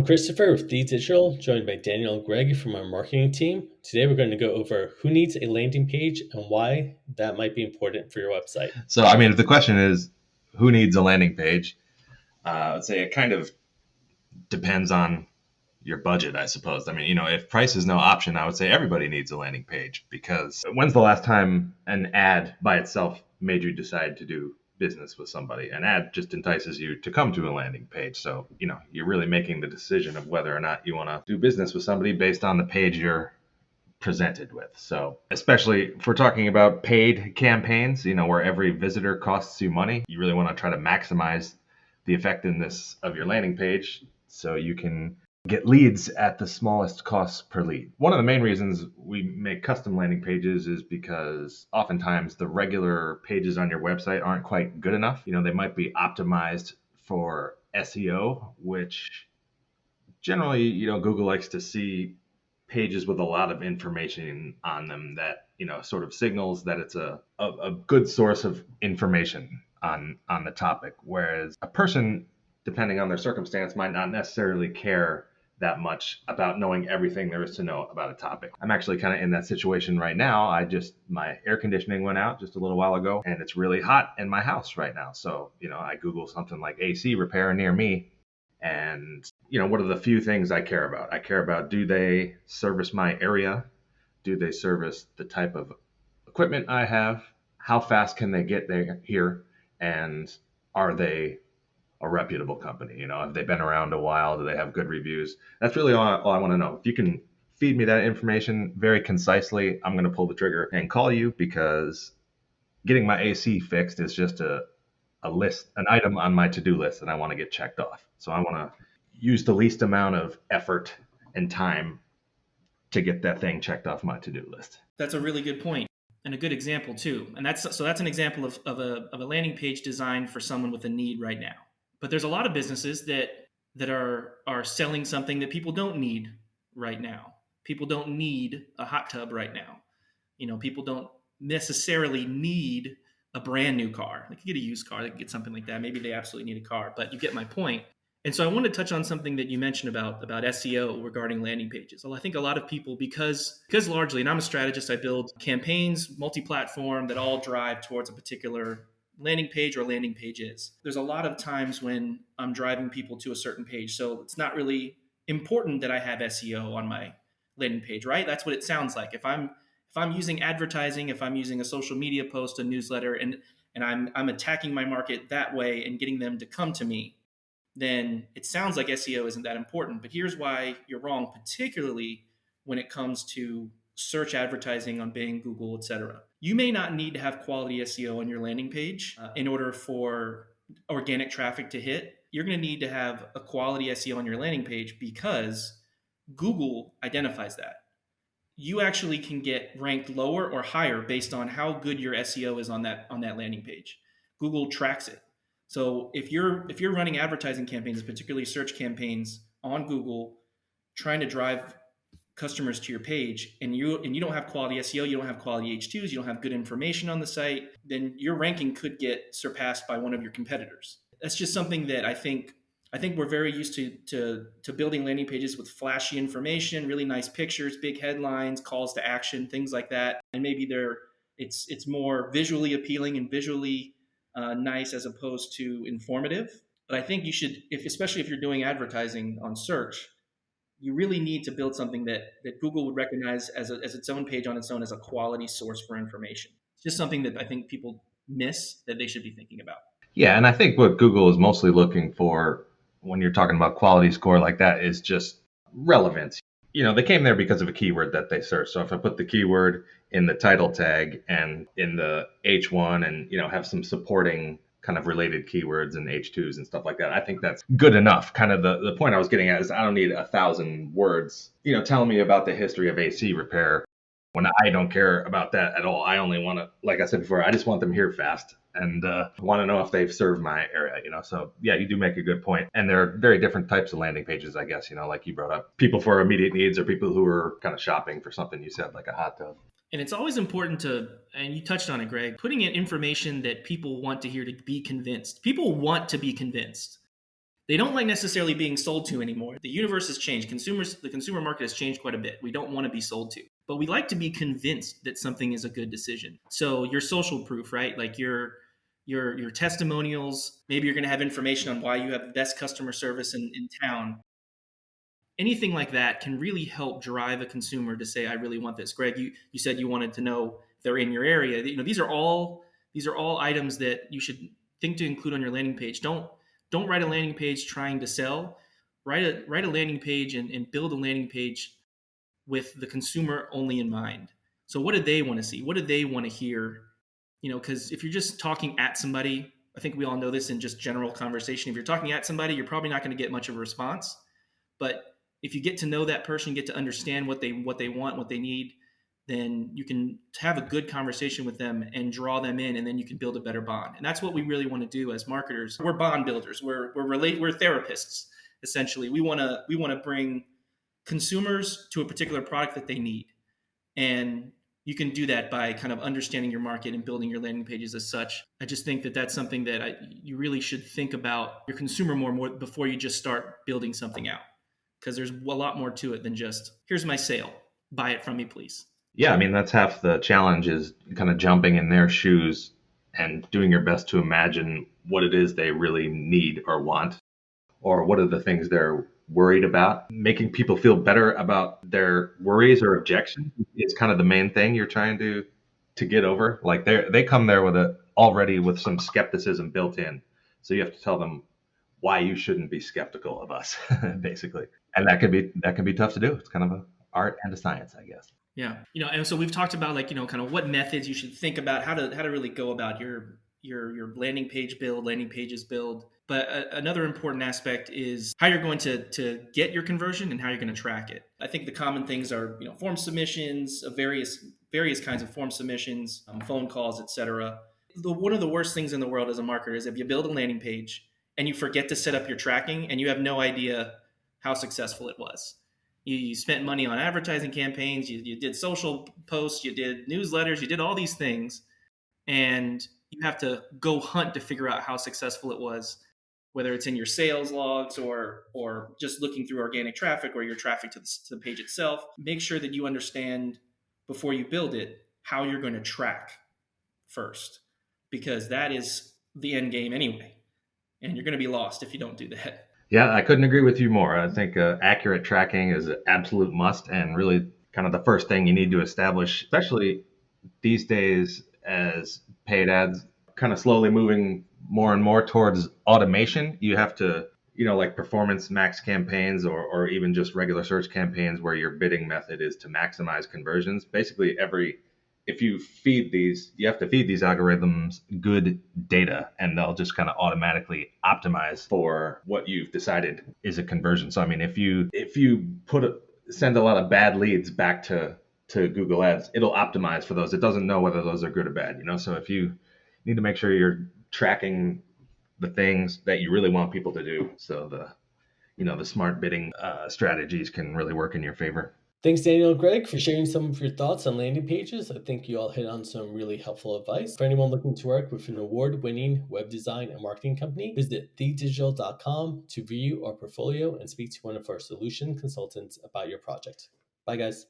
I'm Christopher with TheeDigital, joined by Daniel and Greg from our marketing team. Today we're going to go over who needs a landing page and why that might be important for your website. So, I mean, if the question is who needs a landing page, I'd say it kind of depends on your budget, I suppose. I mean, if price is no option, I would say everybody needs a landing page, because when's the last time an ad by itself made you decide to do business with somebody? An ad just entices you to come to a landing page. So, you're really making the decision of whether or not you want to do business with somebody based on the page you're presented with. So, especially if we're talking about paid campaigns, where every visitor costs you money, you really want to try to maximize the effectiveness of your landing page so you can get leads at the smallest cost per lead. One of the main reasons we make custom landing pages is because oftentimes the regular pages on your website aren't quite good enough. They might be optimized for SEO, which generally, Google likes to see pages with a lot of information on them that, sort of signals that it's a good source of information on the topic. Whereas a person, depending on their circumstance, might not necessarily care that much about knowing everything there is to know about a topic. I'm actually kind of in that situation right now. My air conditioning went out just a little while ago, and it's really hot in my house right now. So, I Google something like AC repair near me. And, what are the few things I care about? I care about, do they service my area? Do they service the type of equipment I have? How fast can they get there here? And are they a reputable company? Have they been around a while? Do they have good reviews? That's really all I want to know. If you can feed me that information very concisely, I'm going to pull the trigger and call you, because getting my AC fixed is just a list, an item on my to-do list that I want to get checked off. So I want to use the least amount of effort and time to get that thing checked off my to-do list. That's a really good point, and a good example too. And that's an example of a landing page designed for someone with a need right now. But there's a lot of businesses that are selling something that people don't need right now. People don't need a hot tub right now. People don't necessarily need a brand new car. They could get a used car, they could get something like that. Maybe they absolutely need a car, but you get my point. And so I want to touch on something that you mentioned about SEO regarding landing pages. Well, I think a lot of people, because largely, and I'm a strategist, I build campaigns, multi-platform, that all drive towards a particular landing page or landing pages. There's a lot of times when I'm driving people to a certain page. So it's not really important that I have SEO on my landing page, right? That's what it sounds like. If I'm using advertising, if I'm using a social media post, a newsletter, and I'm attacking my market that way and getting them to come to me, then it sounds like SEO isn't that important. But here's why you're wrong, particularly when it comes to search advertising on Bing, Google, etc. You may not need to have quality SEO on your landing page in order for organic traffic to hit. You're going to need to have a quality SEO on your landing page because Google identifies that. You actually can get ranked lower or higher based on how good your SEO is on that landing page. Google tracks it. So if you're running advertising campaigns, particularly search campaigns on Google, trying to drive customers to your page, and you don't have quality SEO, you don't have quality H2s, you don't have good information on the site, then your ranking could get surpassed by one of your competitors. That's just something that I think we're very used to building landing pages with flashy information, really nice pictures, big headlines, calls to action, things like that. And maybe it's more visually appealing and visually nice as opposed to informative. But I think you should, especially if you're doing advertising on search, you really need to build something that Google would recognize as its own page on its own, as a quality source for information. It's just something that I think people miss that they should be thinking about. Yeah, and I think what Google is mostly looking for when you're talking about quality score like that is just relevance. They came there because of a keyword that they searched. So if I put the keyword in the title tag and in the H1 and, have some supporting kind of related keywords and H2s and stuff like that, I think that's good enough. Kind of the point I was getting at is I don't need 1,000 words, telling me about the history of AC repair, when I don't care about that at all. I only want to, like I said before, I just want them here fast and want to know if they've served my area, So yeah, you do make a good point. And there are very different types of landing pages, I guess, like you brought up, people for immediate needs or people who are kind of shopping for something you said, like a hot tub. And it's always important to, and you touched on it, Greg, putting in information that people want to hear to be convinced. People want to be convinced. they don't like necessarily being sold to anymore. The universe has changed. The consumer market has changed quite a bit. We don't want to be sold to, but we like to be convinced that something is a good decision. So your social proof, right? Like your testimonials. Maybe you're going to have information on why you have the best customer service in town. Anything like that can really help drive a consumer to say, I really want this. Greg, you said you wanted to know if they're in your area. These are all items that you should think to include on your landing page. Don't write a landing page trying to sell. Write a landing page and build a landing page with the consumer only in mind. So what do they want to see? What do they want to hear? Because if you're just talking at somebody, I think we all know this in just general conversation. If you're talking at somebody, you're probably not going to get much of a response. But if you get to know that person, get to understand what they want, what they need, then you can have a good conversation with them and draw them in, and then you can build a better bond. And that's what we really want to do as marketers. We're bond builders. We're therapists. Essentially, we want to bring consumers to a particular product that they need, and you can do that by kind of understanding your market and building your landing pages as such. I just think that that's something that you really should think about your consumer more before you just start building something out, because there's a lot more to it than just, here's my sale, buy it from me, please. Yeah, I mean, that's half the challenge, is kind of jumping in their shoes and doing your best to imagine what it is they really need or want, or what are the things they're worried about. Making people feel better about their worries or objections is kind of the main thing you're trying to get over. Like they come there already with some skepticism built in. So you have to tell them why you shouldn't be skeptical of us, basically. And that can be tough to do. It's kind of an art and a science, I guess. Yeah. And so we've talked about kind of what methods you should think about, how to really go about your landing page build, landing pages build. But another important aspect is how you're going to get your conversion and how you're going to track it. I think the common things are, form submissions, various kinds of form submissions, phone calls, etc. One of the worst things in the world as a marketer is if you build a landing page and you forget to set up your tracking and you have no idea how successful it was. You spent money on advertising campaigns, you did social posts, you did newsletters, you did all these things, and you have to go hunt to figure out how successful it was, whether it's in your sales logs or just looking through organic traffic or your traffic to the page itself. Make sure that you understand before you build it how you're going to track first, because that is the end game anyway, and you're going to be lost if you don't do that. Yeah, I couldn't agree with you more. I think accurate tracking is an absolute must, and really kind of the first thing you need to establish, especially these days as paid ads kind of slowly moving more and more towards automation. You have to, like performance max campaigns or even just regular search campaigns where your bidding method is to maximize conversions. Basically, if you have to feed these algorithms good data, and they'll just kind of automatically optimize for what you've decided is a conversion. So, I mean, if you send a lot of bad leads back to Google Ads, it'll optimize for those. It doesn't know whether those are good or bad, So if you need to make sure you're tracking the things that you really want people to do, so the smart bidding strategies can really work in your favor. Thanks, Daniel and Greg, for sharing some of your thoughts on landing pages. I think you all hit on some really helpful advice. For anyone looking to work with an award-winning web design and marketing company, visit TheeDigital.com to view our portfolio and speak to one of our solution consultants about your project. Bye, guys.